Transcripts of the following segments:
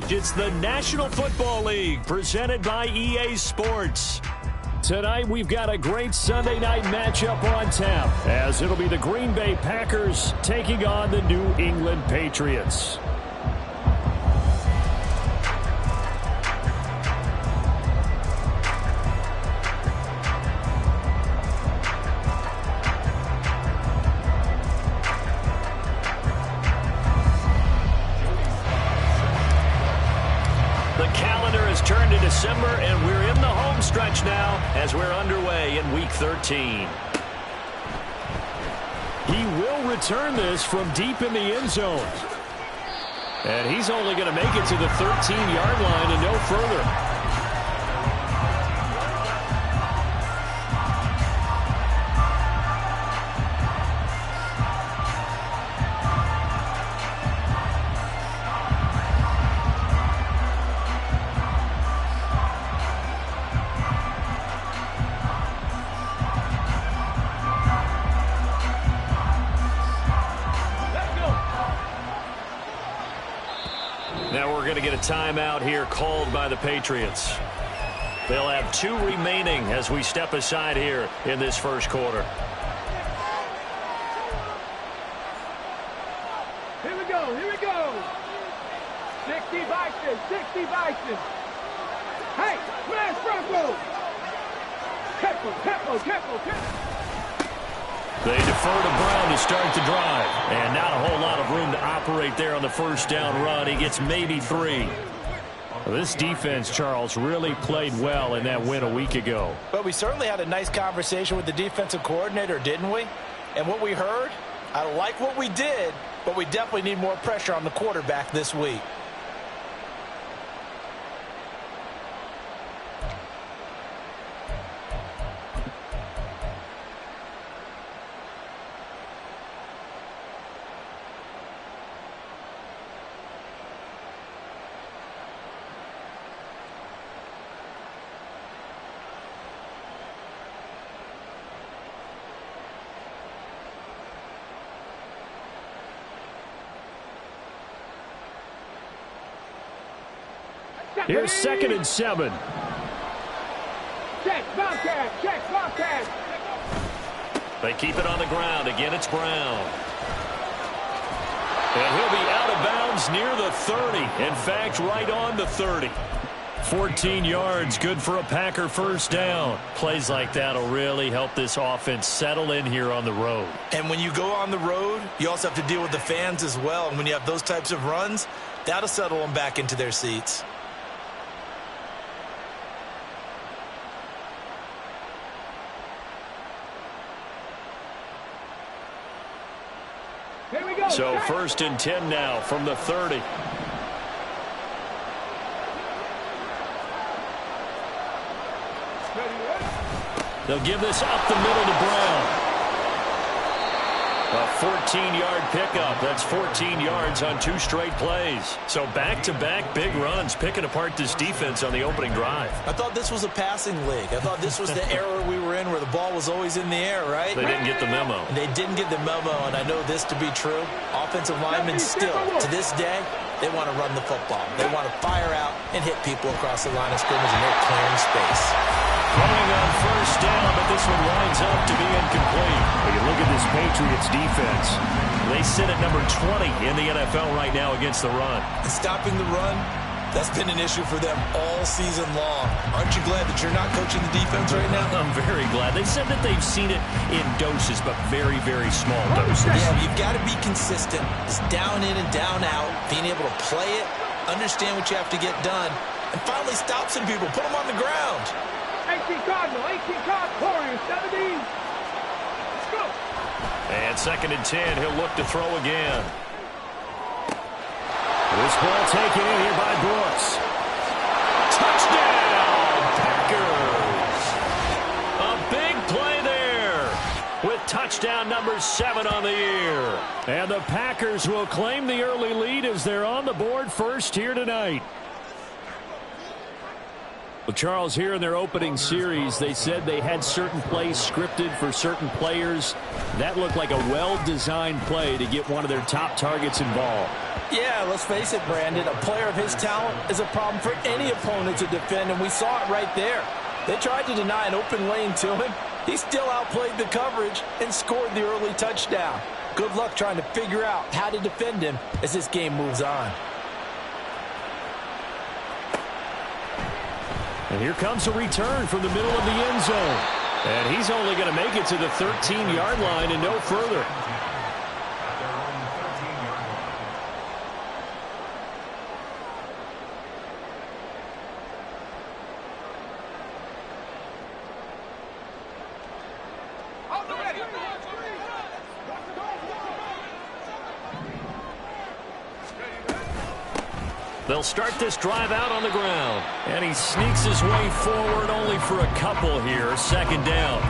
It's the National Football League presented by EA Sports. Tonight we've got a great Sunday night matchup on tap as it'll be the Green Bay Packers taking on the New England Patriots. Turned to December, and we're in the home stretch now as we're underway in Week 13. He will return this from deep in the end zone. And he's only going to make it to the 13-yard line and no further. Timeout here called by the Patriots. They'll have 2 remaining as we step aside here in this first quarter. Here we go, here we go. 60 Bison, 60 Bison. Hey, smash Bronco. Tempo. They defer to Brown to start the drive. And not a whole lot of room to operate there on the first down run. He gets maybe 3. Well, this defense, Charles, really played well in that win a week ago. But we certainly had a nice conversation with the defensive coordinator, didn't we? And what we heard, I like what we did, but we definitely need more pressure on the quarterback this week. Here's 2nd and 7. Check, Bobcat. They keep it on the ground. Again, it's Brown. And he'll be out of bounds near the 30. In fact, right on the 30. 14 yards, good for a Packer first down. Plays like that will really help this offense settle in here on the road. And when you go on the road, you also have to deal with the fans as well. And when you have those types of runs, that'll settle them back into their seats. So 1st and 10 now from the 30. They'll give this up the middle to Brown. A 14-yard pickup. That's 14 yards on 2 straight plays. So back-to-back big runs, picking apart this defense on the opening drive. I thought this was a passing league. I thought this was the era we were in where the ball was always in the air, right? They didn't get the memo. And they didn't get the memo, and I know this to be true. Offensive linemen still, to this day, they want to run the football. They want to fire out and hit people across the line of scrimmage, and they're clearing space. Throwing on first down, but this one winds up to be incomplete. When you look at this Patriots defense, they sit at number 20 in the NFL right now against the run. And stopping the run, that's been an issue for them all season long. Aren't you glad that you're not coaching the defense right now? I'm very glad. They said that they've seen it in doses, but very, very small doses. Yeah, you've got to be consistent. It's down in and down out, being able to play it, understand what you have to get done, and finally stop some people, put them on the ground. 18 Cardinal, Warriors, 70. Let's go. And 2nd and 10, he'll look to throw again. This ball taken in here by Brooks. Touchdown, Packers. A big play there with touchdown number 7 on the year. And the Packers will claim the early lead as they're on the board first here tonight. Well, Charles, here in their opening series, they said they had certain plays scripted for certain players. That looked like a well-designed play to get one of their top targets involved. Yeah, let's face it, Brandon. A player of his talent is a problem for any opponent to defend, and we saw it right there. They tried to deny an open lane to him. He still outplayed the coverage and scored the early touchdown. Good luck trying to figure out how to defend him as this game moves on. And here comes a return from the middle of the end zone. And he's only going to make it to the 13-yard line and no further. They'll start this drive out on the ground. And he sneaks his way forward only for a couple here. Second down.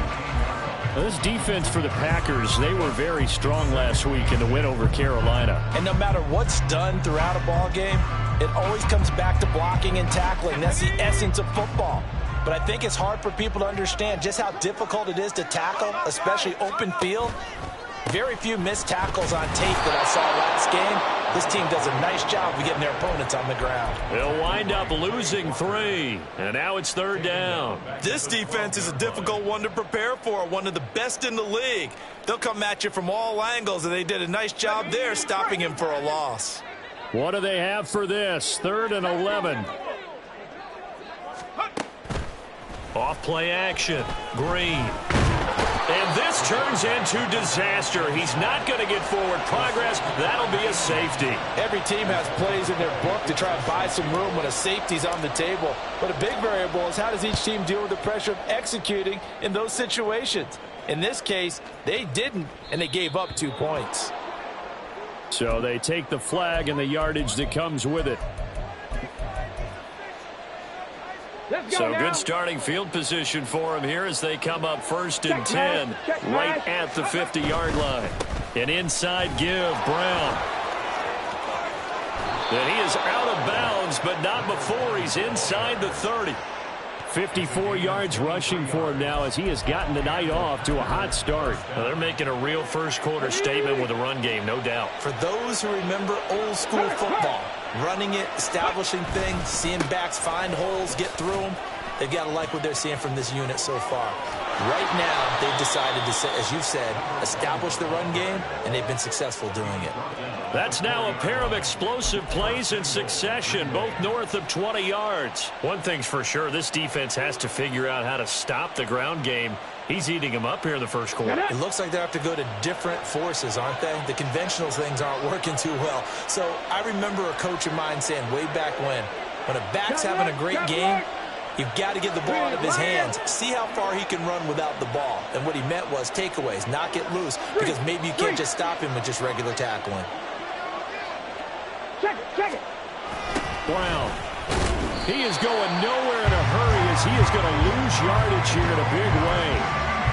Well, this defense for the Packers, they were very strong last week in the win over Carolina. And no matter what's done throughout a ball game, it always comes back to blocking and tackling. That's the essence of football. But I think it's hard for people to understand just how difficult it is to tackle, especially open field. Very few missed tackles on tape that I saw last game. This team does a nice job of getting their opponents on the ground. They'll wind up losing 3. And now it's third down. This defense is a difficult one to prepare for, one of the best in the league. They'll come at you from all angles, and they did a nice job there stopping him for a loss. What do they have for this? 3rd and 11. Off play action. Green. And this turns into disaster. He's not going to get forward progress. That'll be a safety. Every team has plays in their book to try and buy some room when a safety's on the table. But a big variable is how does each team deal with the pressure of executing in those situations. In this case, they didn't, and they gave up 2 points. So they take the flag and the yardage that comes with it. So good starting field position for him here as they come up 1st and 10 right at the 50-yard line. An inside give, Brown. And he is out of bounds, but not before he's inside the 30. 54 yards rushing for him now as he has gotten the night off to a hot start. Well, they're making a real first-quarter statement with a run game, no doubt. For those who remember old-school football, running it, establishing things, seeing backs find holes, get through them, they've got to like what they're seeing from this unit so far. Right now, they've decided to, as you said, establish the run game, and they've been successful doing it. That's now a pair of explosive plays in succession, both north of 20 yards. One thing's for sure, this defense has to figure out how to stop the ground game. He's eating him up here in the first quarter. It looks like they have to go to different forces, aren't they? The conventional things aren't working too well. So I remember a coach of mine saying way back when a back's having a great game, you've got to get the ball out of his hands. See how far he can run without the ball. And what he meant was takeaways, not get loose, because maybe you can't just stop him with just regular tackling. Check it. Brown. He is going nowhere in a hurry as he is going to lose yardage here in a big way.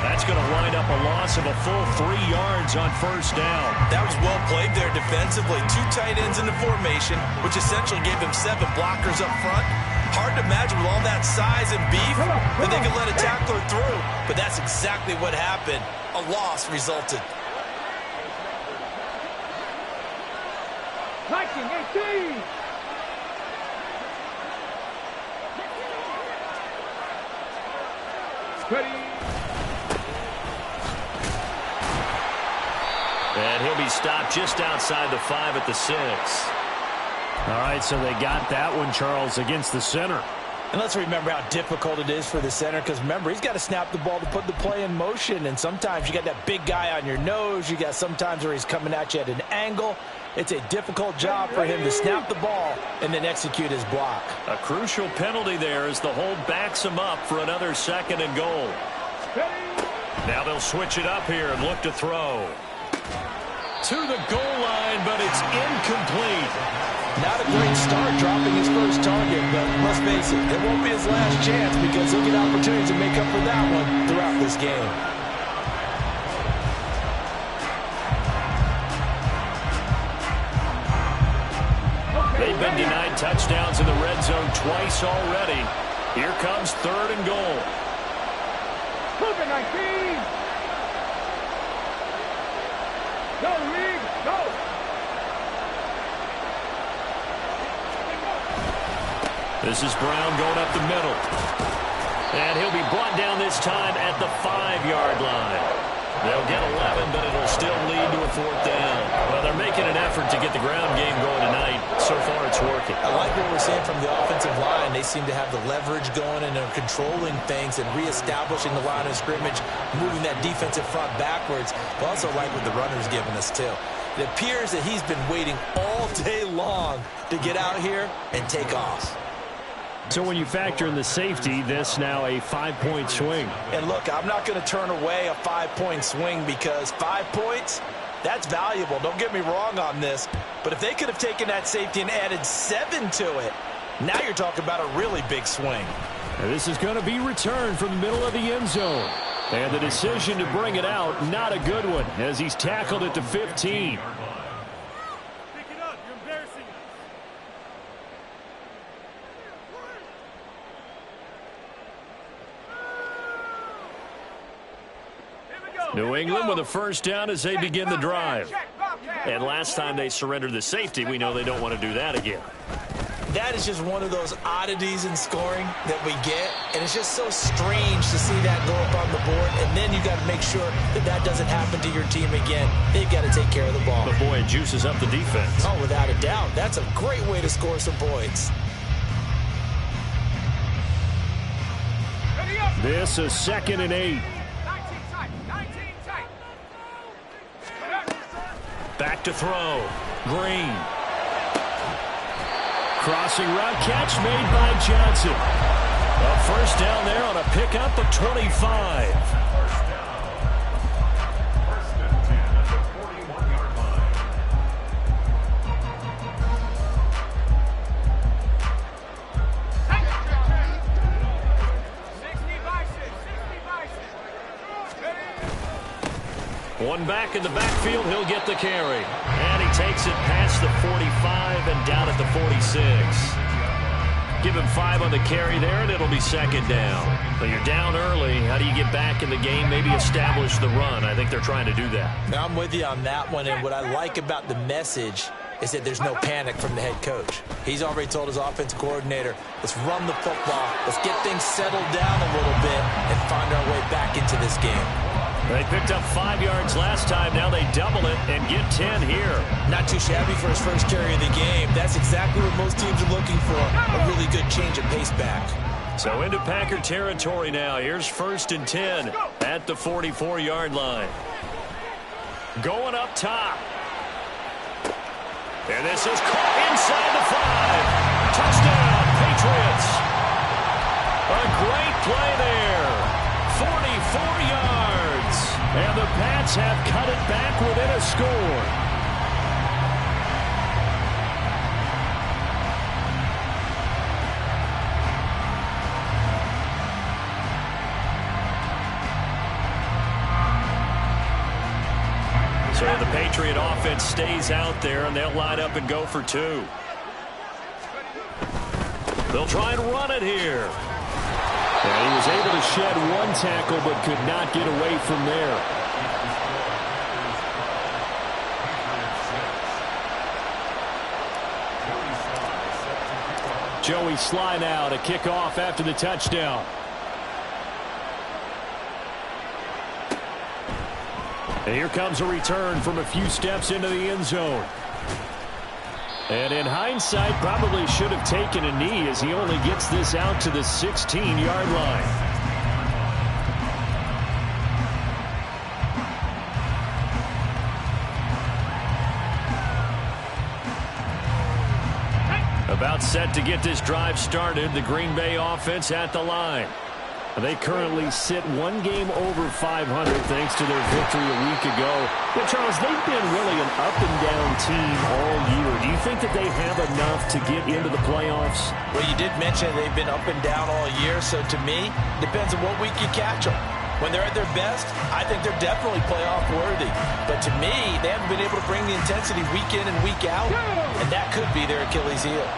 That's going to wind up a loss of a full 3 yards on first down. That was well played there defensively. 2 tight ends in the formation, which essentially gave hthem 7 blockers up front. Hard to imagine with all that size and beef that they could let a tackler through. But that's exactly what happened. A loss resulted. 19-18. And he'll be stopped just outside the 5 at the 6. All right, so they got that one, Charles, against the center. And let's remember how difficult it is for the center, because remember, he's got to snap the ball to put the play in motion, and sometimes you got that big guy on your nose. You got sometimes where he's coming at you at an angle. It's a difficult job for him to snap the ball and then execute his block. A crucial penalty there as the hold backs him up for another 2nd and goal. Now they'll switch it up here and look to throw. To the goal line, but it's incomplete. Not a great start dropping his first target, but let's face it, it won't be his last chance because he'll get opportunities to make up for that one throughout this game. They've been denied touchdowns in the red zone twice already. Here comes 3rd and goal. Move it, 19. Go, Reed, go. This is Brown going up the middle. And he'll be brought down this time at the 5-yard line. They'll get 11, but it'll still lead to a 4th down. Well, they're making an effort to get the ground game going tonight. So far, it's working. I like what we're seeing from the offensive line. They seem to have the leverage going and are controlling things and reestablishing the line of scrimmage, moving that defensive front backwards. I also like what the runner's giving us, too. It appears that he's been waiting all day long to get out here and take off. So when you factor in the safety, this now a 5-point swing. And look, I'm not going to turn away a 5-point swing because 5 points, that's valuable. Don't get me wrong on this. But if they could have taken that safety and added 7 to it, now you're talking about a really big swing. And this is going to be returned from the middle of the end zone. And the decision to bring it out, not a good one, as he's tackled at the 15. New England with a 1st down as they begin the drive. And last time they surrendered the safety, we know they don't want to do that again. That is just one of those oddities in scoring that we get, and it's just so strange to see that go up on the board, and then you got to make sure that that doesn't happen to your team again. They've got to take care of the ball. But boy, it juices up the defense. Oh, without a doubt. That's a great way to score some points. This is 2nd and 8. Back to throw. Green. Crossing route catch made by Johnson. A 1st down there on a pickup of 25. One back in the backfield, he'll get the carry. And he takes it past the 45 and down at the 46. Give him 5 on the carry there, and it'll be 2nd down. But you're down early. How do you get back in the game, maybe establish the run? I think they're trying to do that. Now, I'm with you on that one, and what I like about the message is that there's no panic from the head coach. He's already told his offensive coordinator, let's run the football, let's get things settled down a little bit, and find our way back into this game. They picked up 5 yards last time. Now they double it and get 10 here. Not too shabby for his first carry of the game. That's exactly what most teams are looking for, a really good change of pace back. So into Packer territory now. Here's 1st and 10 at the 44-yard line. Going up top. And this is caught inside the 5. Touchdown, Patriots. A great play there. 44 yards. And the Pats have cut it back within a score. So the Patriot offense stays out there, and they'll line up and go for 2. They'll try and run it here. And he was able to shed 1 tackle, but could not get away from there. Joey Sly now to kick off after the touchdown. And here comes a return from a few steps into the end zone. And in hindsight, probably should have taken a knee as he only gets this out to the 16-yard line. About set to get this drive started, the Green Bay offense at the line. They currently sit 1 game over 500 thanks to their victory a week ago. But, Charles, they've been really an up-and-down team all year. Do you think that they have enough to get into the playoffs? Well, you did mention they've been up and down all year, so to me, depends on what week you catch them. When they're at their best, I think they're definitely playoff worthy. But to me, they haven't been able to bring the intensity week in and week out, and that could be their Achilles heel.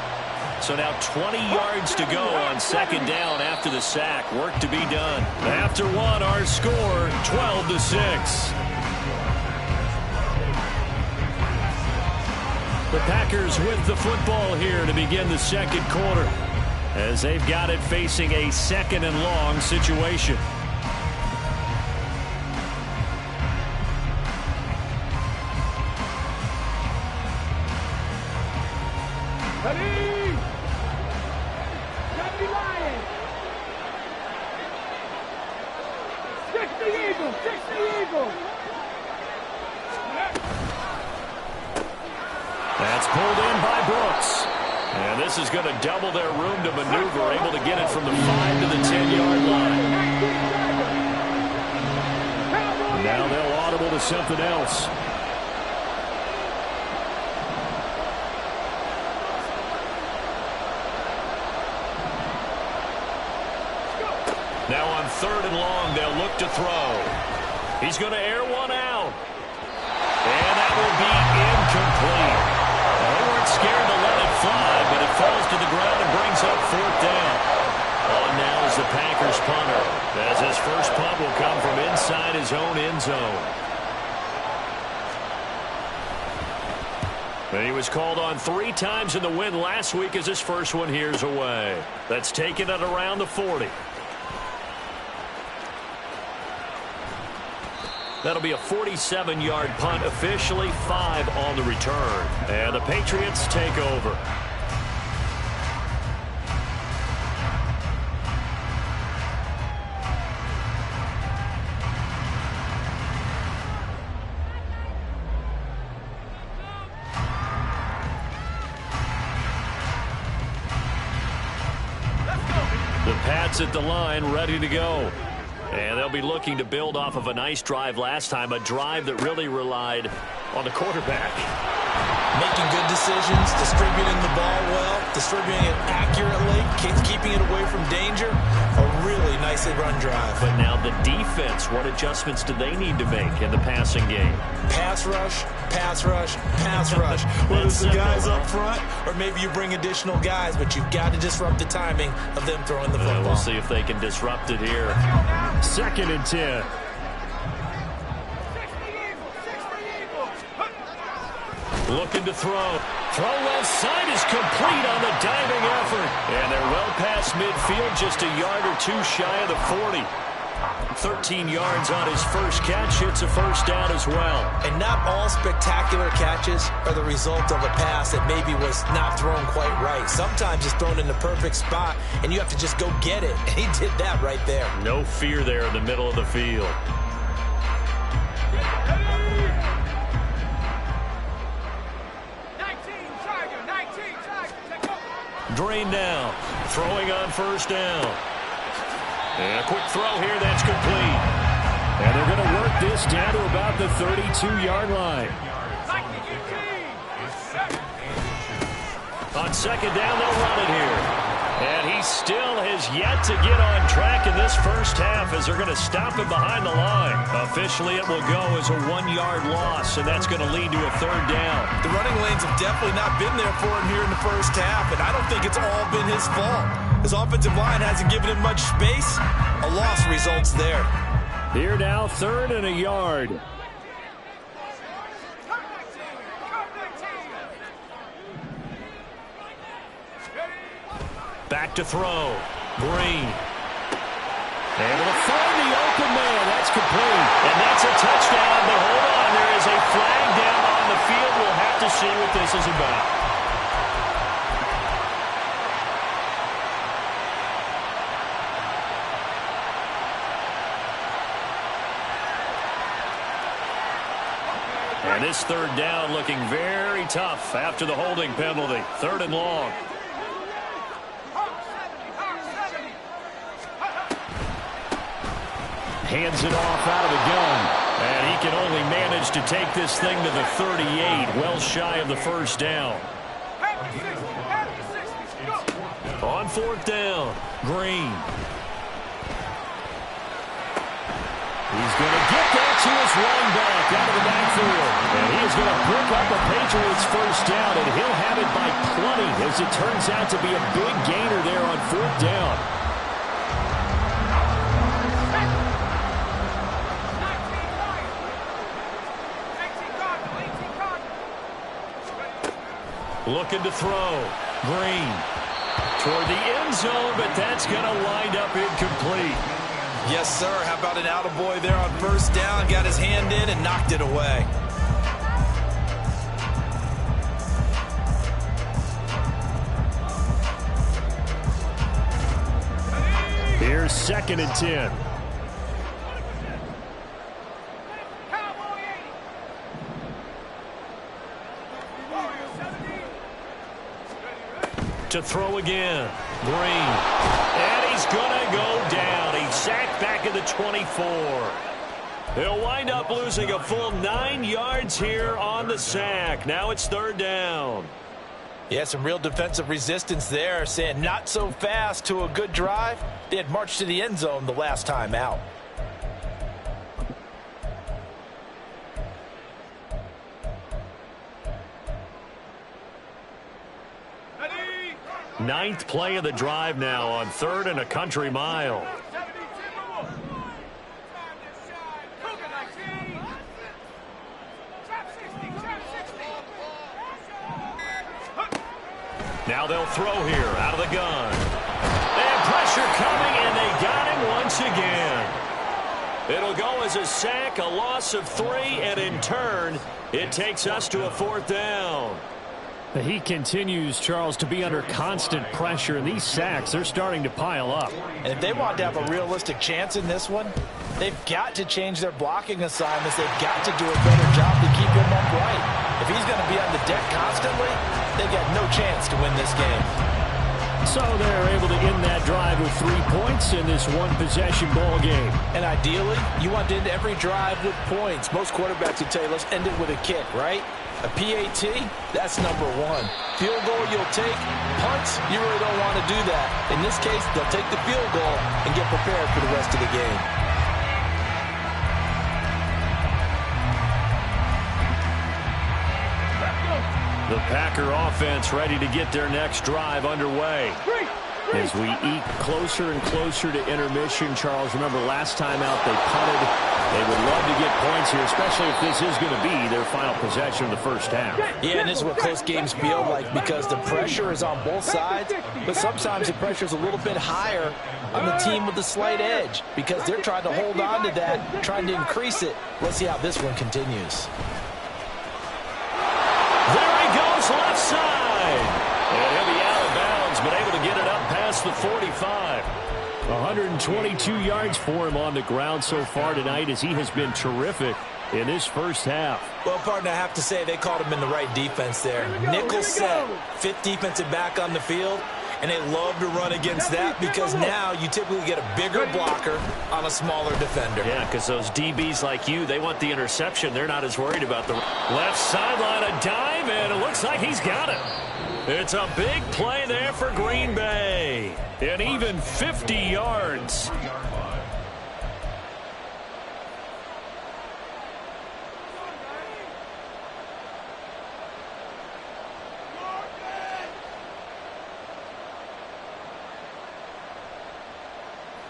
So now 20 yards to go on second down after the sack. Work to be done. After one, our score, 12-6. The Packers with the football here to begin the second quarter, as they've got it facing a second and long situation. Ready? Deputy Lion. 60 Eagles, 60 Eagles. That's pulled in by Brooks. And this is going to double their room to maneuver, able to get it from the 5 to the 10-yard line. Now they'll audible to something else. Now on third and long, they'll look to throw. He's going to air one out. And that will be incomplete. They weren't scared to let it fly, but it falls to the ground and brings up fourth down. On now is the Packers punter, as his first punt will come from inside his own end zone. And he was called on 3 times in the win last week, as his first one here's away. That's taken it around the 40. That'll be a 47-yard punt, officially 5 on the return. And the Patriots take over. The Pats at the line, ready to go. And they'll be looking to build off of a nice drive last time, a drive that really relied on the quarterback. Making good decisions, distributing the ball well, distributing it accurately, keeping it away from danger. A really nicely run drive. But now the defense, what adjustments do they need to make in the passing game? Pass rush, pass rush, pass rush. Whether it's the guys up front or maybe you bring additional guys, but you've got to disrupt the timing of them throwing the football. We'll see if they can disrupt it here. Second and 10. Looking to throw. Throw left side is complete on the diving effort. And they're well past midfield, just a yard or two shy of the 40. 13 yards on his first catch. It's a first down as well. And not all spectacular catches are the result of a pass that maybe was not thrown quite right. Sometimes it's thrown in the perfect spot, and you have to just go get it. And he did that right there. No fear there in the middle of the field. Drain down. Throwing on first down. And a quick throw here. That's complete. And they're going to work this down to about the 32-yard line. On second down, they'll run it here. And he still has yet to get on track in this first half, as they're going to stop him behind the line. Officially, it will go as a 1-yard loss, and that's going to lead to a third down. The running lanes have definitely not been there for him here in the first half, and I don't think it's all been his fault. His offensive line hasn't given him much space. A loss results there. Here now, third and a yard. Back to throw. Green. Able to find the open man. That's complete. And that's a touchdown. But hold on. There is a flag down on the field. We'll have to see what this is about. And this third down looking very tough after the holding penalty. Third and long. Hands it off out of the gun. And he can only manage to take this thing to the 38, well shy of the first down. On fourth down, Green. He's going to get that to his running back out of the backfield. And he is going to pick up a Patriots first down, and he'll have it by plenty as it turns out to be a big gainer there on fourth down. Looking to throw. Green toward the end zone, but that's going to wind up incomplete. Yes, sir. How about an attaboy there on first down? Got his hand in and knocked it away. Here's 2nd and 10. To throw again. Green. And he's going to go down. He's sacked back at the 24. He'll wind up losing a full 9 yards here on the sack. Now it's 3rd down. Yeah, some real defensive resistance there, saying not so fast to a good drive. They had marched to the end zone the last time out. Ninth play of the drive now on 3rd and a country mile. Now they'll throw here out of the gun. And pressure coming, and they got him once again. It'll go as a sack, a loss of 3, and in turn, it takes us to a 4th down. He continues, Charles, to be under constant pressure, and these sacks, they're starting to pile up. And if they want to have a realistic chance in this one, they've got to change their blocking assignments. They've got to do a better job to keep him upright. If he's going to be on the deck constantly, they've got no chance to win this game. So they're able to end that drive with 3 points in this one-possession ball game. And ideally, you want to end every drive with points. Most quarterbacks would tell you, let's end it with a kick, right? A PAT, that's number 1. Field goal you'll take. Punts, you really don't want to do that. In this case, they'll take the field goal and get prepared for the rest of the game. The Packer offense ready to get their next drive underway. As we eke closer and closer to intermission, Charles, remember last time out they punted. They would love to get points here, especially if this is going to be their final possession of the first half. Yeah, and this is what close games feel like because the pressure is on both sides, but sometimes the pressure is a little bit higher on the team with the slight edge because they're trying to hold on to that, trying to increase it. Let's see how this one continues. There he goes, left side. And he'll be out of bounds, but able to get it up past the 45. 122 yards for him on the ground so far tonight as he has been terrific in this first half. Well, partner, I have to say they called him in the right defense there. Nickel set, 5th defensive back on the field, and they love to run against that because now you typically get a bigger blocker on a smaller defender. Yeah, because those DBs like you, they want the interception. They're not as worried about the left sideline, a dive, and it looks like he's got it. It's a big play there for Green Bay. And even 50 yards.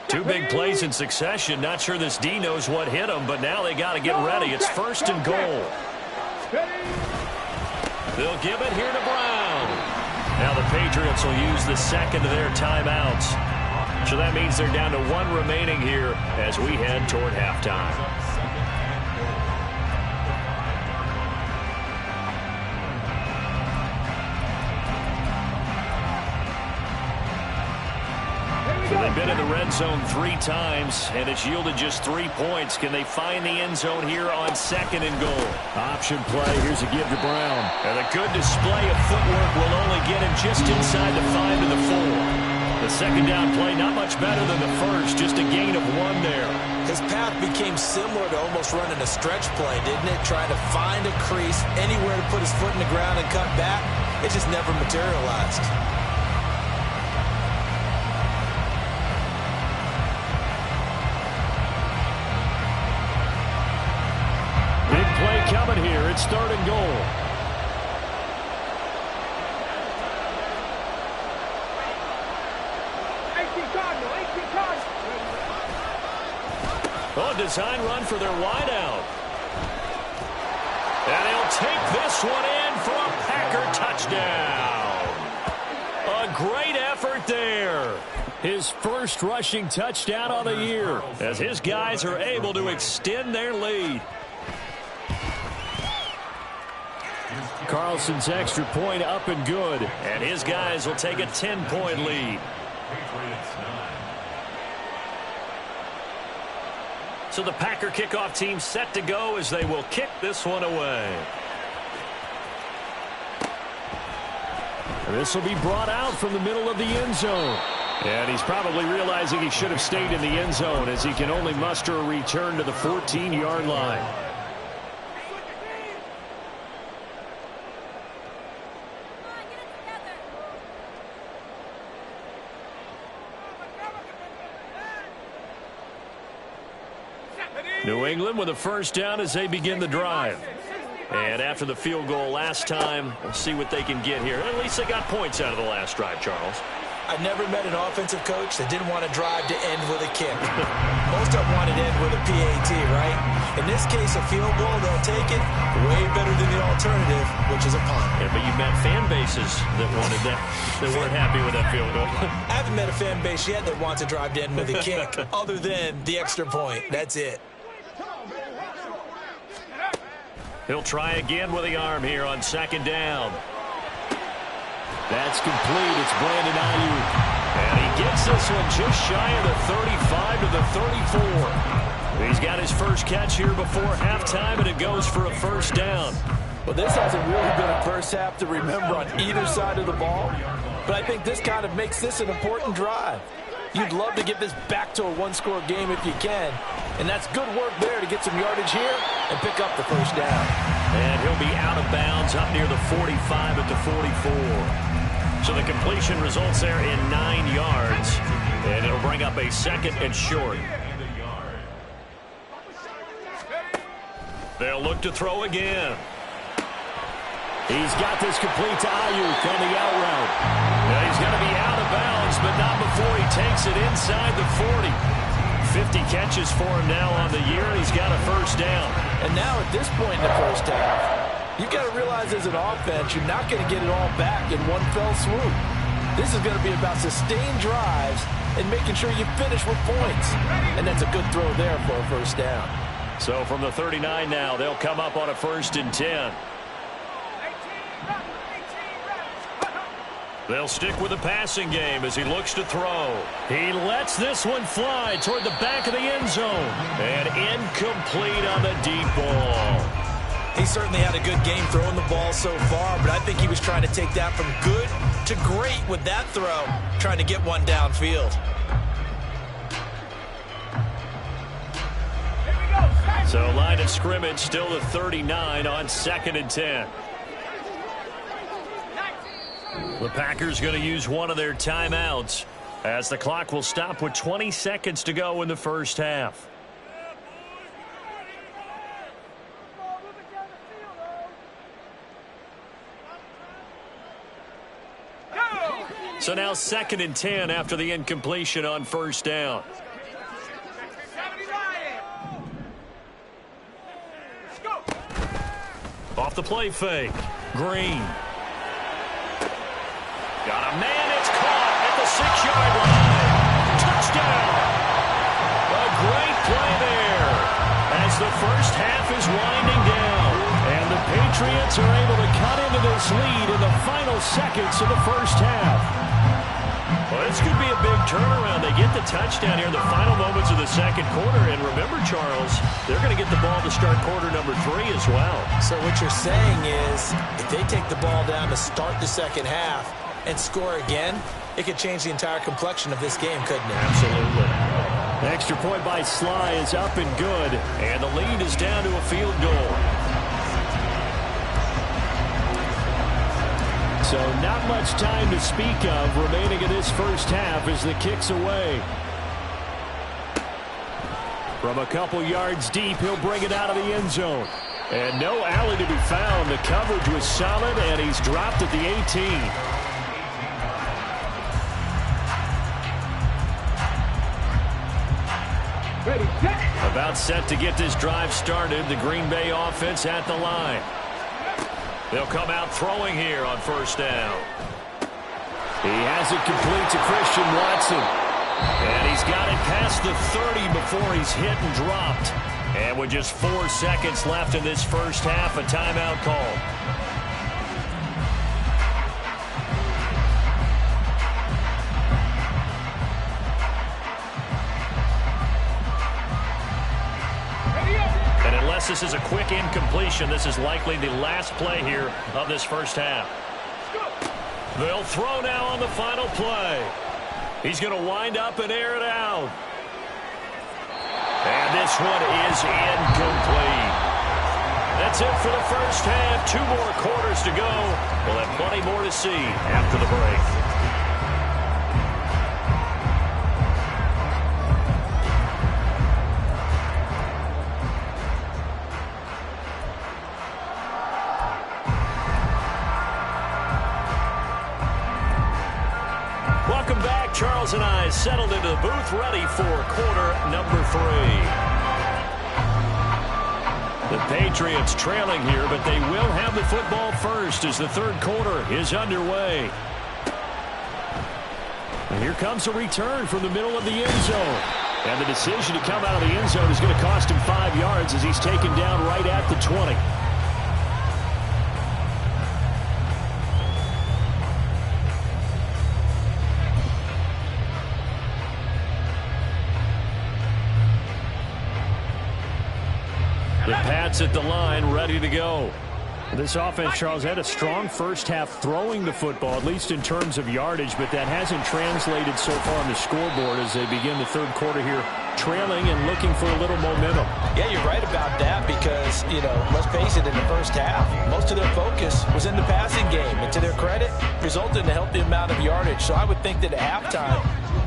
Two big plays in succession. Not sure this D knows what hit him, but now they got to get ready. It's 1st and goal. They'll give it here to Brown. Now the Patriots will use the 2nd of their timeouts. So that means they're down to 1 remaining here as we head toward halftime. So they've been in the red zone 3 times, and it's yielded just 3 points. Can they find the end zone here on 2nd and goal? Option play. Here's a give to Brown. And a good display of footwork will only get him just inside the 5 to the 4. The 2nd down play not much better than the first, just a gain of 1 there. His path became similar to almost running a stretch play, didn't it? Trying to find a crease, anywhere to put his foot in the ground and cut back. It just never materialized. coming here. It's 3rd and goal. Oh, design run for their wideout. And he'll take this one in for a Packer touchdown. A great effort there. His first rushing touchdown on the year as his guys are able to extend their lead. Carlson's extra point up and good. And his guys will take a 10-point lead. So the Packer kickoff team set to go as they will kick this one away. This will be brought out from the middle of the end zone. And he's probably realizing he should have stayed in the end zone as he can only muster a return to the 14-yard line. New England with a first down as they begin the drive. And after the field goal last time, we'll see what they can get here. At least they got points out of the last drive, Charles. I've never met an offensive coach that didn't want to drive to end with a kick. Most of them wanted to end with a PAT, right? In this case, a field goal, they'll take it way better than the alternative, which is a punt. Yeah, but you met fan bases that wanted that, that weren't happy with that field goal. I haven't met a fan base yet that wants to drive to end with a kick other than the extra point. That's it. He'll try again with the arm here on 2nd down. That's complete. It's Brandon Ayuk. And he gets this one just shy of the 35 to the 34. He's got his first catch here before halftime, and it goes for a first down. Well, this hasn't really been a first half to remember on either side of the ball, but I think this kind of makes this an important drive. You'd love to get this back to a one-score game if you can, and that's good work there to get some yardage here and pick up the first down. And he'll be out of bounds up near the 45 at the 44. So the completion results there in 9 yards, and it'll bring up a 2nd and short. They'll look to throw again. He's got this complete to Ayuk on the out route. Now he's going to be out of bounds, but not before he takes it inside the 40. 50 catches for him now on the year. He's got a first down. And now at this point in the first half, you've got to realize as an offense, you're not going to get it all back in one fell swoop. This is going to be about sustained drives and making sure you finish with points. And that's a good throw there for a first down. So from the 39 now, they'll come up on a 1st and 10. They'll stick with the passing game as he looks to throw. He lets this one fly toward the back of the end zone. And incomplete on the deep ball. He certainly had a good game throwing the ball so far, but I think he was trying to take that from good to great with that throw, trying to get one downfield. So line of scrimmage still the 39 on 2nd and 10. The Packers going to use one of their timeouts as the clock will stop with 20 seconds to go in the first half. So now 2nd and 10 after the incompletion on first down. Off the play fake. Green. Got a man. It's caught at the 6-yard line. Touchdown. A great play there as the first half is winding down. And the Patriots are able to cut into this lead in the final seconds of the first half. Well, this could be a big turnaround. They get the touchdown here in the final moments of the second quarter. And remember, Charles, they're going to get the ball to start quarter number 3 as well. So what you're saying is if they take the ball down to start the second half and score again, it could change the entire complexion of this game, couldn't it? Absolutely. The extra point by Sly is up and good. And the lead is down to a field goal. So not much time to speak of remaining in this first half as the kick's away. From a couple yards deep, he'll bring it out of the end zone. And no alley to be found. The coverage was solid, and he's dropped at the 18. Ready, set. About set to get this drive started. The Green Bay offense at the line. They'll come out throwing here on first down. He has it complete to Christian Watson. And he's got it past the 30 before he's hit and dropped. And with just 4 seconds left in this first half, a timeout call. And unless this is a quick incompletion, this is likely the last play here of this first half. They'll throw now on the final play. He's going to wind up and air it out. And this one is incomplete. That's it for the first half. 2 more quarters to go. We'll have plenty more to see after the break. Welcome back. Charles and I settled into the booth, ready for quarter number 3. The Patriots trailing here, but they will have the football first as the third quarter is underway. And here comes a return from the middle of the end zone. And the decision to come out of the end zone is going to cost him 5 yards as he's taken down right at the 20. The Pats at the line, ready to go. This offense, Charles, had a strong first half throwing the football, at least in terms of yardage, but that hasn't translated so far on the scoreboard as they begin the third quarter here, trailing and looking for a little momentum. Yeah, you're right about that because, let's face it, in the first half, most of their focus was in the passing game. And to their credit, resulted in a healthy amount of yardage. So I would think that at halftime,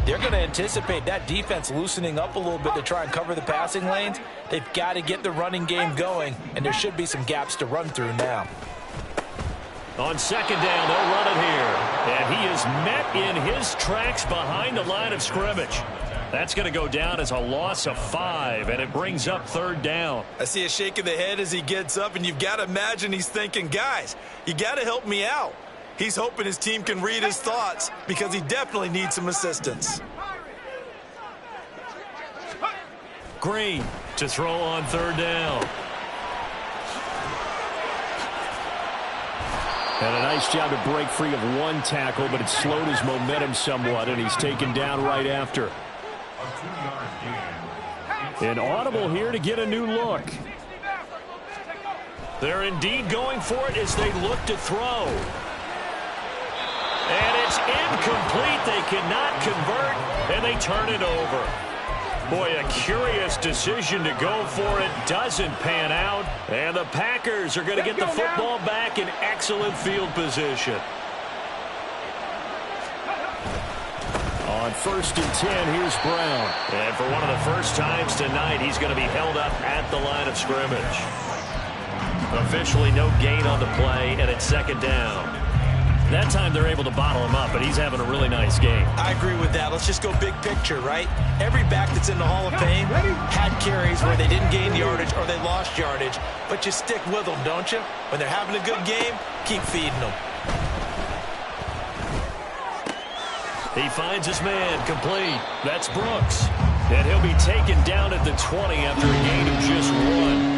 they're going to anticipate that defense loosening up a little bit to try and cover the passing lanes. They've got to get the running game going, and there should be some gaps to run through now. On second down, they'll run it here. And he is met in his tracks behind the line of scrimmage. That's going to go down as a loss of 5, and it brings up third down. I see a shake of the head as he gets up, and you've got to imagine he's thinking, guys, you got to help me out. He's hoping his team can read his thoughts because he definitely needs some assistance. Green to throw on third down. And a nice job to break free of one tackle, but it slowed his momentum somewhat, and he's taken down right after. An audible here to get a new look. They're indeed going for it as they look to throw. And it's incomplete. They cannot convert, and they turn it over. Boy, a curious decision to go for it. Doesn't pan out. And the Packers are going to get the football back in excellent field position. On first and 10, here's Brown. And for one of the first times tonight, he's going to be held up at the line of scrimmage. Officially no gain on the play, and it's second down. That time they're able to bottle him up, but he's having a really nice game. I agree with that. Let's just go big picture, right? Every back that's in the Hall of Fame had carries where they didn't gain yardage or they lost yardage, but you stick with them, don't you? When they're having a good game, keep feeding them. He finds his man complete. That's Brooks. And he'll be taken down at the 20 after a gain of just 1.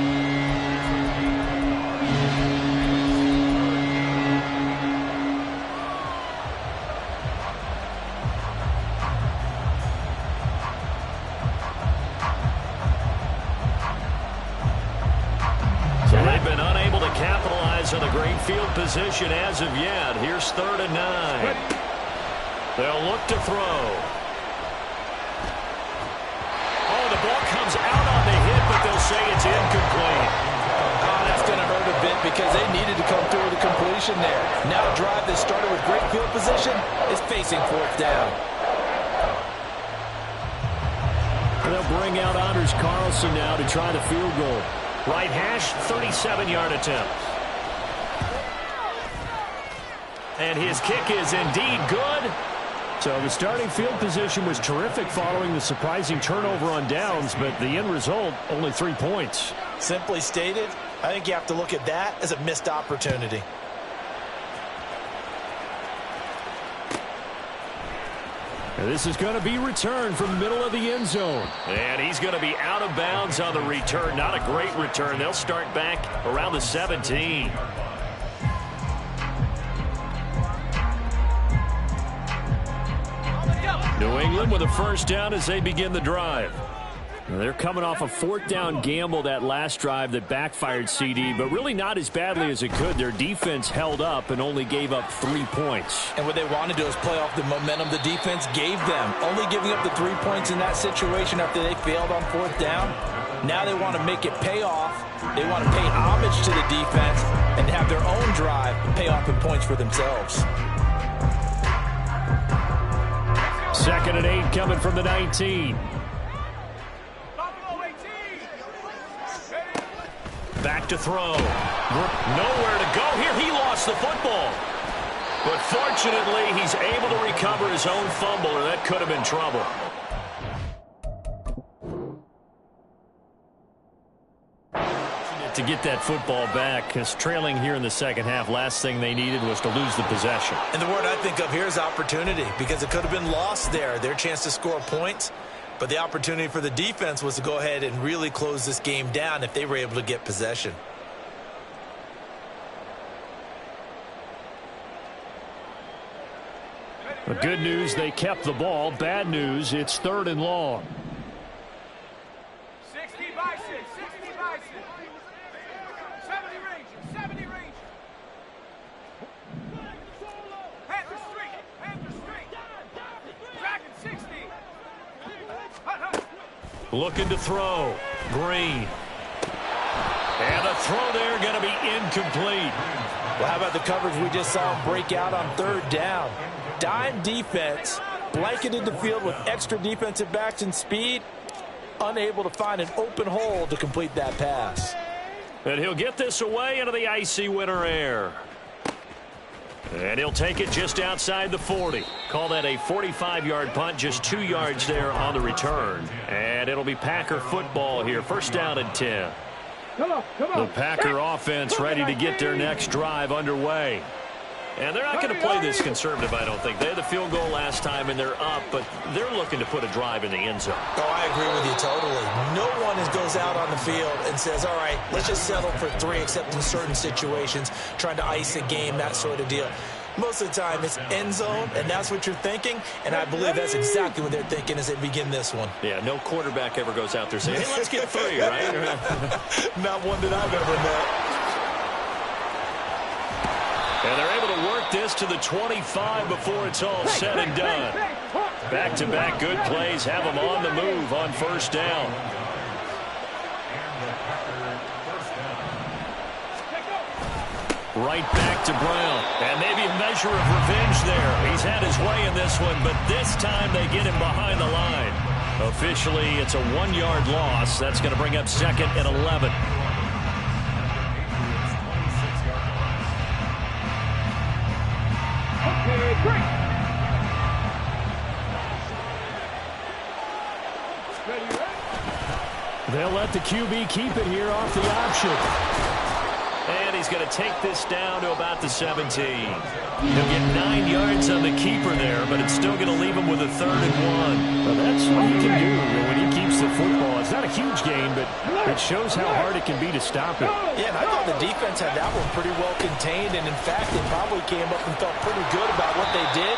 On the great field position as of yet. Here's third and 9. They'll look to throw. Oh, the ball comes out on the hit, but they'll say it's incomplete. Oh, that's going to hurt a bit because they needed to come through with a completion there. Now a drive that started with great field position is facing fourth down. And they'll bring out Anders Carlson now to try the field goal. Right hash, 37-yard attempt. And his kick is indeed good. So the starting field position was terrific following the surprising turnover on downs, but the end result, only 3 points. Simply stated, I think you have to look at that as a missed opportunity. And this is going to be returned from the middle of the end zone. And he's going to be out of bounds on the return. Not a great return. They'll start back around the 17. New England with a first down as they begin the drive. They're coming off a 4th down gamble that last drive that backfired CD, but really not as badly as it could. Their defense held up and only gave up 3 points. And what they want to do is play off the momentum the defense gave them. Only giving up the 3 points in that situation after they failed on 4th down. Now they want to make it pay off. They want to pay homage to the defense and have their own drive pay off in points for themselves. 2nd and 8 coming from the 19. Back to throw. Nowhere to go here. He lost the football. But fortunately, he's able to recover his own fumble, or that could have been trouble. To get that football back, because trailing here in the second half, last thing they needed was to lose the possession. And the word I think of here is opportunity, because it could have been lost there. Their chance to score points. But the opportunity for the defense was to go ahead and really close this game down if they were able to get possession. The good news, they kept the ball. Bad news, it's 3rd and long. 60 Bison, 60 Bison. 70 Rangers, 70 Rangers. Panther Street, Panther Street. Dragon 60. Looking to throw. Green. And a throw there going to be incomplete. Well, how about the coverage we just saw him break out on 3rd down? Dime defense, blanketed the field with extra defensive backs and speed, unable to find an open hole to complete that pass. And he'll get this away into the icy winter air. And he'll take it just outside the 40. Call that a 45-yard punt, just 2 yards there on the return. And it'll be Packer football here. First down and 10. Come on. The Packer offense ready to get their next drive underway. And they're not going to play this conservative, I don't think. They had the field goal last time, and they're up, but they're looking to put a drive in the end zone. Oh, I agree with you totally. No one goes out on the field and says, all right, let's just settle for 3, except in certain situations, trying to ice a game, that sort of deal. Most of the time, it's end zone, and that's what you're thinking, and I believe that's exactly what they're thinking as they begin this one. Yeah, no quarterback ever goes out there saying, hey, let's get 3, right? Not one that I've ever met. And they're able to work this to the 25 before it's all said and done. Back-to-back good plays have them on the move on first down. Right back to Brown. And maybe a measure of revenge there. He's had his way in this one, but this time they get him behind the line. Officially, it's a 1-yard loss. That's going to bring up 2nd and 11. They'll let the QB keep it here off the option. And he's going to take this down to about the 17. He'll get 9 yards on the keeper there, but it's still going to leave him with a 3rd and 1. Well, that's what he can do when he keeps the football. It's not a huge gain, but it shows how hard it can be to stop it. Yeah, and I thought the defense had that one pretty well contained, and in fact, they probably came up and felt pretty good about what they did.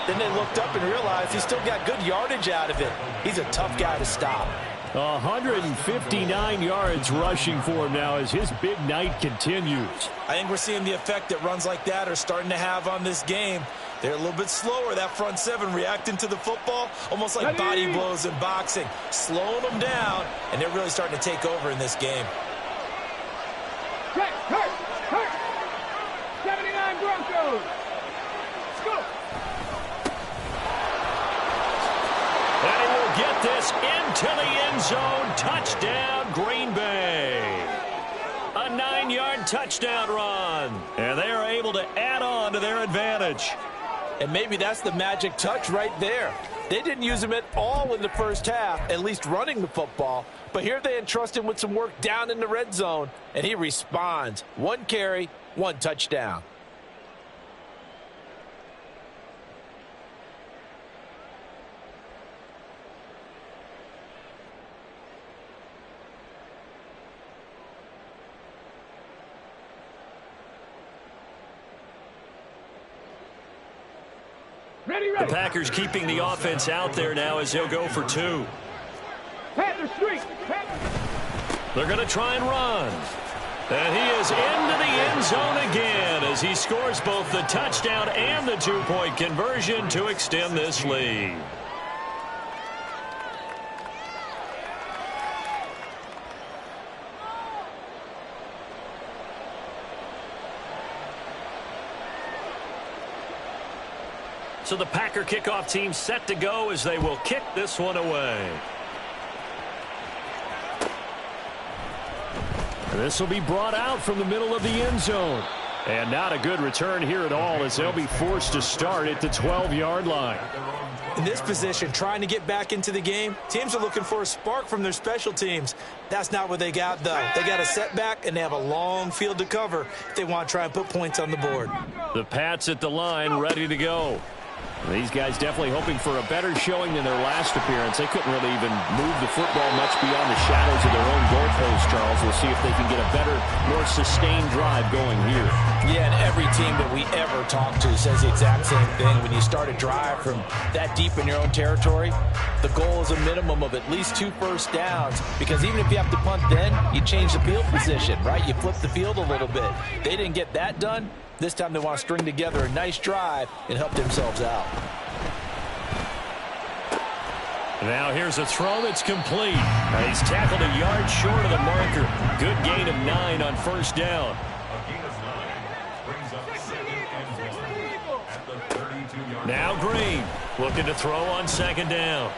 Then they looked up and realized he still got good yardage out of it. He's a tough guy to stop. 159 yards rushing for him now as his big night continues. I think we're seeing the effect that runs like that are starting to have on this game. They're a little bit slower, that front 7 reacting to the football, almost like body blows in boxing, slowing them down, and they're really starting to take over in this game. Hurt. 79 Broncos. Let's go. And he will get this into the end zone. Touchdown, Green Bay. touchdown run. And they are able to add on to their advantage. And maybe that's the magic touch right there. They didn't use him at all in the first half, at least running the football. But here they entrust him with some work down in the red zone, and he responds. 1 carry, 1 touchdown. The Packers keeping the offense out there now as they'll go for 2. They're going to try and run. And he is into the end zone again as he scores both the touchdown and the 2-point conversion to extend this lead. So the Packer kickoff team set to go as they will kick this one away. This will be brought out from the middle of the end zone. And not a good return here at all as they'll be forced to start at the 12-yard line. In this position, trying to get back into the game, teams are looking for a spark from their special teams. That's not what they got, though. They got a setback, and they have a long field to cover if they want to try and put points on the board. The Pats at the line, ready to go. These guys definitely hoping for a better showing than their last appearance. They couldn't really even move the football much beyond the shadows of their own goalpost, Charles. We'll see if they can get a better, more sustained drive going here. Yeah, and every team that we ever talk to says the exact same thing. When you start a drive from that deep in your own territory, the goal is a minimum of at least 2 first downs, because even if you have to punt then, you change the field position, right? You flip the field a little bit. They didn't get that done. This time they want to string together a nice drive and help themselves out. Now here's a throw that's complete. He's tackled a yard short of the marker. Good gain of 9 on first down. Now Green looking to throw on second down.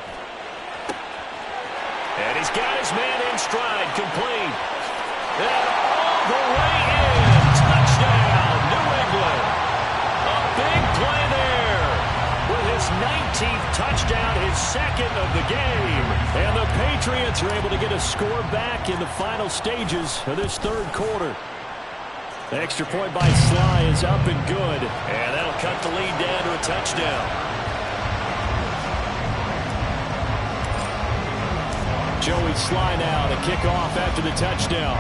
And he's got his man in stride, complete. And all the way in. Touchdown, New England. A big play there. With his 19th touchdown, his second of the game. And the Patriots are able to get a score back in the final stages of this third quarter. The extra point by Sly is up and good. And that'll cut the lead down to a touchdown. Joey Sly now to kick off after the touchdown.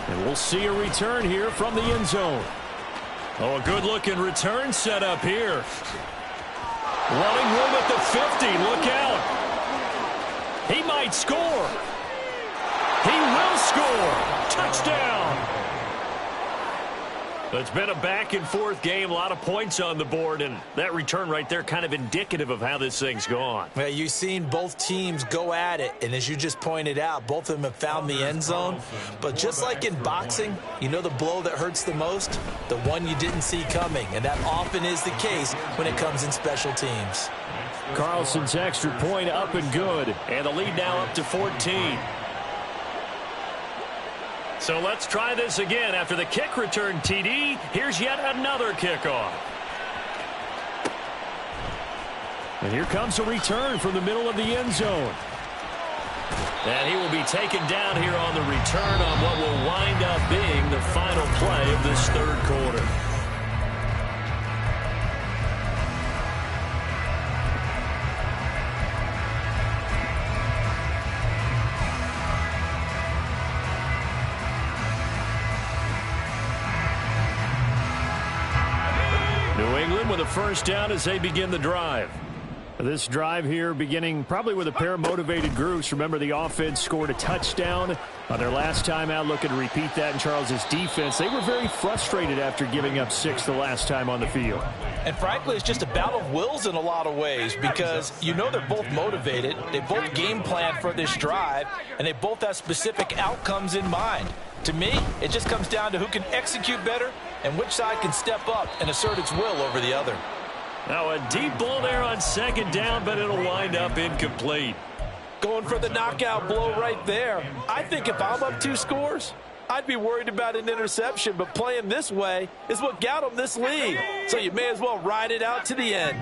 And we'll see a return here from the end zone. Oh, a good-looking return set up here. Running room at the 50. Look out. He might score. He will score. Touchdown. It's been a back-and-forth game, a lot of points on the board, and that return right there kind of indicative of how this thing's gone. Well, you've seen both teams go at it, and as you just pointed out, both of them have found the end zone. But just like in boxing, you know the blow that hurts the most? The one you didn't see coming, and that often is the case when it comes in special teams. Carlson's extra point up and good, and the lead now up to 14. So let's try this again. After the kick return TD, here's yet another kickoff. And here comes a return from the middle of the end zone. And he will be taken down here on the return on what will wind up being the final play of this third quarter. New England with a first down as they begin the drive. This drive here beginning probably with a pair of motivated groups. Remember, the offense scored a touchdown on their last time out. Looking to repeat that in Charles's defense. They were very frustrated after giving up 6 the last time on the field. And frankly, it's just a battle of wills in a lot of ways, because you know they're both motivated. They both game plan for this drive, and they both have specific outcomes in mind. To me, it just comes down to who can execute better and which side can step up and assert its will over the other. Now a deep ball there on second down, but it'll wind up incomplete. Going for the knockout blow right there. I think if I'm up 2 scores, I'd be worried about an interception, but playing this way is what got him this lead. So you may as well ride it out to the end.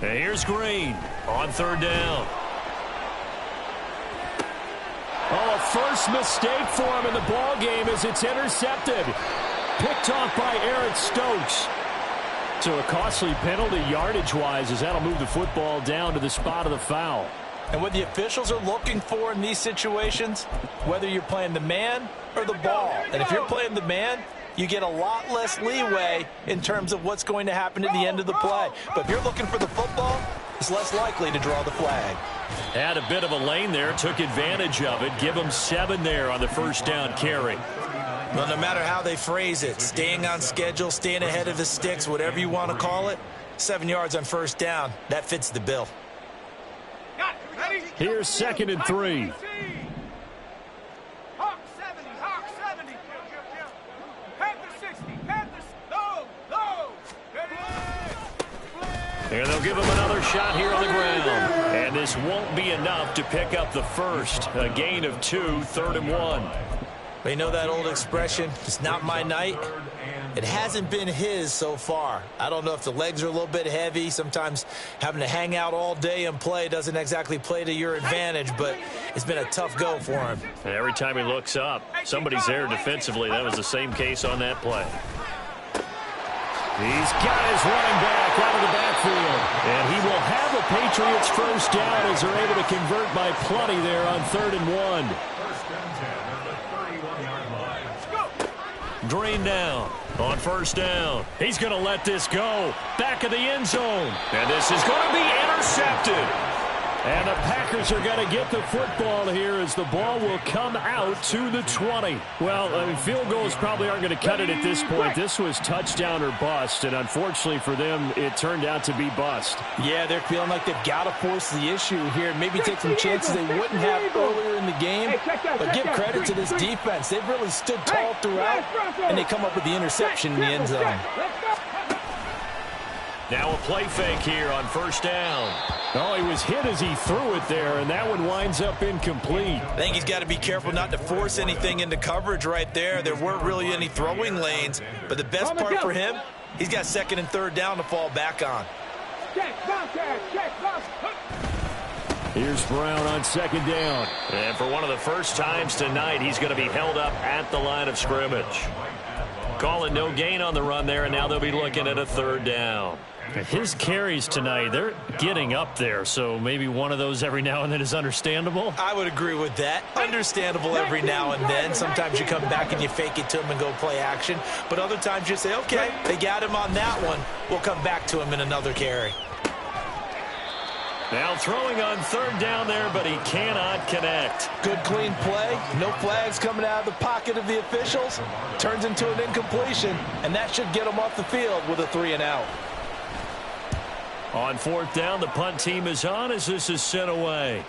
And here's Green on 3rd down. Oh, a first mistake for him in the ball game as it's intercepted. Picked off by Eric Stokes. So a costly penalty yardage-wise as that'll move the football down to the spot of the foul. And what the officials are looking for in these situations, whether you're playing the man or the ball. And if you're playing the man, you get a lot less leeway in terms of what's going to happen at the end of the play. But if you're looking for the football, it's less likely to draw the flag. Had a bit of a lane there, took advantage of it. Give him 7 there on the 1st down carry. Well, no matter how they phrase it, staying on schedule, staying ahead of the sticks, whatever you want to call it, 7 yards on 1st down, that fits the bill. Here's 2nd and 3. Hawk 70, Hawk 70. Panther 60, Panther, low. And they'll give him another shot here on the ground. And this won't be enough to pick up the first. A gain of 2, 3rd and 1. But you know that old expression, it's not my night? It hasn't been his so far. I don't know if the legs are a little bit heavy. Sometimes having to hang out all day and play doesn't exactly play to your advantage, but it's been a tough go for him. And every time he looks up, somebody's there defensively. That was the same case on that play. He's got his running back out of the backfield. And he will have the Patriots 1st down as they're able to convert by plenty there on 3rd and 1. Green down on 1st down. He's going to let this go. Back of the end zone. And this is going to be intercepted. And the Packers are going to get the football here as the ball will come out to the 20. Well, field goals probably aren't going to cut it at this point. This was touchdown or bust, and unfortunately for them, it turned out to be bust. Yeah, they're feeling like they've got to force the issue here. Maybe take some chances they wouldn't have earlier in the game. But give credit to this defense. They've really stood tall throughout, and they come up with the interception in the end zone. Now a play fake here on 1st down. Oh, he was hit as he threw it there, and that one winds up incomplete. I think he's got to be careful not to force anything into coverage right there. There weren't really any throwing lanes, but the best part for him, he's got 2nd and 3rd down to fall back on. Here's Brown on 2nd down. And for one of the first times tonight, he's going to be held up at the line of scrimmage. Calling no gain on the run there, and now they'll be looking at a 3rd down. His carries tonight, they're getting up there, so maybe one of those every now and then is understandable. I would agree with that. Understandable every now and then. Sometimes you come back and you fake it to him and go play action. But other times you say, okay, they got him on that one. We'll come back to him in another carry. Now throwing on 3rd down there, but he cannot connect. Good clean play. No flags coming out of the pocket of the officials. Turns into an incompletion, and that should get him off the field with a 3 and out. On 4th down, the punt team is on as this is sent away.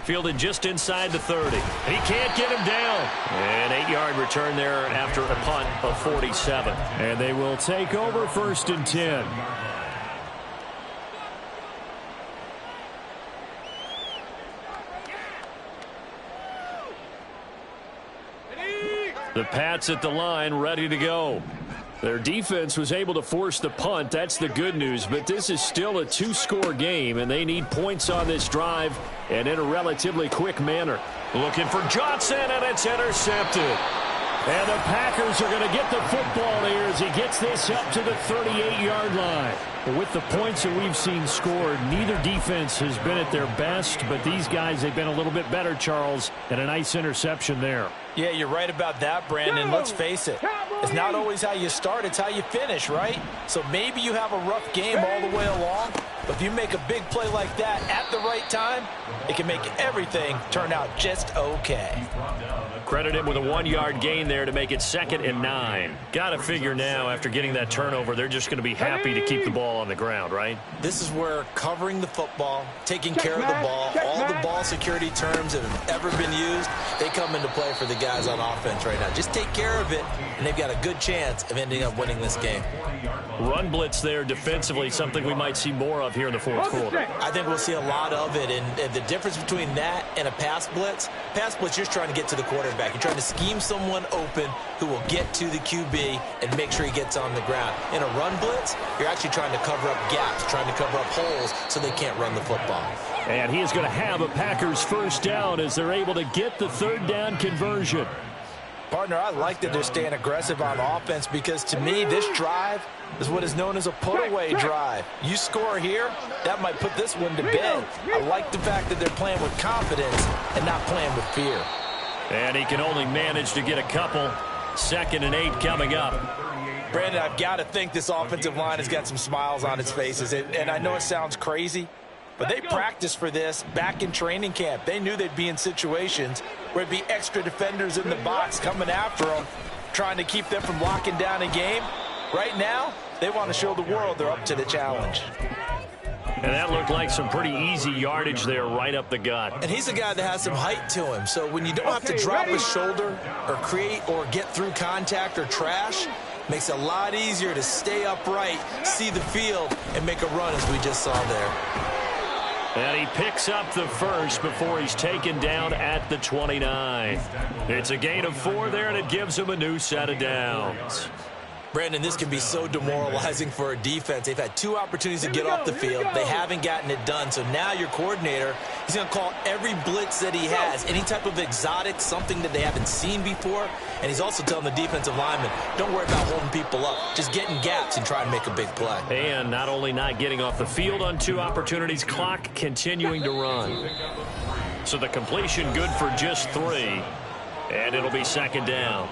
Fielded just inside the 30. He can't get him down. An 8-yard return there after a punt of 47. And they will take over 1st and 10. The Pats at the line, ready to go. Their defense was able to force the punt. That's the good news. But this is still a 2-score game, and they need points on this drive and in a relatively quick manner. Looking for Johnson, and it's intercepted. And the Packers are going to get the football here as he gets this up to the 38-yard line. With the points that we've seen scored, neither defense has been at their best, but these guys, they've been a little bit better, Charles, and a nice interception there. Yeah, you're right about that, Brandon. Let's face it. It's not always how you start, it's how you finish, right? So maybe you have a rough game all the way along, but if you make a big play like that at the right time, it can make everything turn out just okay. Credit him with a 1-yard gain there to make it 2nd and 9. Got to figure now, after getting that turnover, they're just going to be happy to keep the ball on the ground, right? This is where covering the football, taking care of the ball, all the ball security terms that have ever been used, they come into play for the guys on offense right now. Just take care of it, and they've got a good chance of ending up winning this game. Run blitz there defensively, something we might see more of here in the fourth quarter. I think we'll see a lot of it, and the difference between that and a pass blitz, you're just trying to get to the quarterback. You're trying to scheme someone open who will get to the QB and make sure he gets on the ground. In a run blitz, you're actually trying to cover up gaps, trying to cover up holes so they can't run the football. And he is going to have a Packers first down as they're able to get the third down conversion. Partner, I like that they're staying aggressive on offense because, to me, this drive is what is known as a put-away drive. You score here, that might put this one to bed. I like the fact that they're playing with confidence and not playing with fear. And he can only manage to get a couple. 2nd and 8 coming up. Brandon, I've got to think this offensive line has got some smiles on its faces. And I know it sounds crazy, but they practiced for this back in training camp. They knew they'd be in situations where it'd be extra defenders in the box coming after them, trying to keep them from locking down a game. Right now, they want to show the world they're up to the challenge. And that looked like some pretty easy yardage there right up the gut. And he's a guy that has some height to him. So when you don't have to drop a shoulder or create or get through contact or trash, makes it a lot easier to stay upright, see the field, and make a run as we just saw there. And he picks up the first before he's taken down at the 29. It's a gain of 4 there, and it gives him a new set of downs. Brandon, this can be so demoralizing for a defense. They've had 2 opportunities to get off the field. They haven't gotten it done. So now your coordinator, he's going to call every blitz that he has, any type of exotic, something that they haven't seen before. And he's also telling the defensive lineman, don't worry about holding people up. Just get in gaps and try and make a big play. And not only not getting off the field on 2 opportunities, clock continuing to run. So the completion good for just 3. And it'll be 2nd down.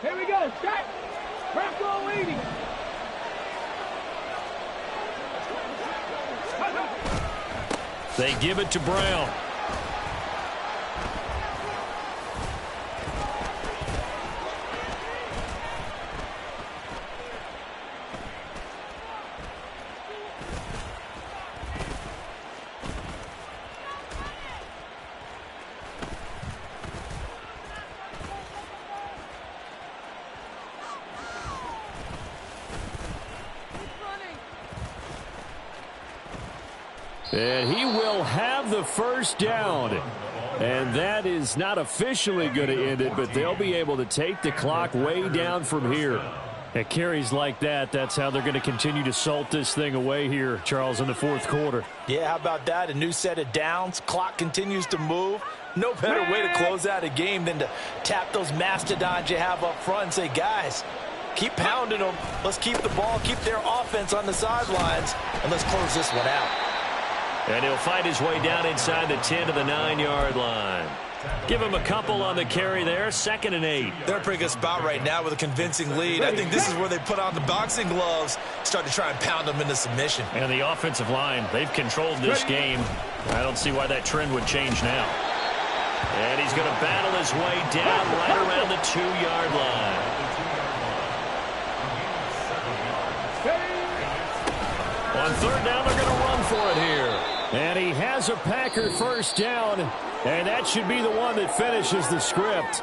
Here we go, set. Bronco leading. They give it to Brown. And he will have the first down. And that is not officially going to end it, but they'll be able to take the clock way down from here. At carries like that, that's how they're going to continue to salt this thing away here, Charles, in the fourth quarter. Yeah, how about that? A new set of downs. Clock continues to move. No better way to close out a game than to tap those mastodons you have up front and say, guys, keep pounding them. Let's keep the ball, keep their offense on the sidelines, and let's close this one out. And he'll fight his way down inside the 10 to the 9-yard line. Give him a couple on the carry there. 2nd and 8. They're in a pretty good spot right now with a convincing lead. I think this is where they put on the boxing gloves, start to try and pound them into submission. And the offensive line, they've controlled this game. I don't see why that trend would change now. And he's going to battle his way down right around the 2-yard line. On 3rd down, they're going to run for it here. And he has a Packer first down, and that should be the one that finishes the script.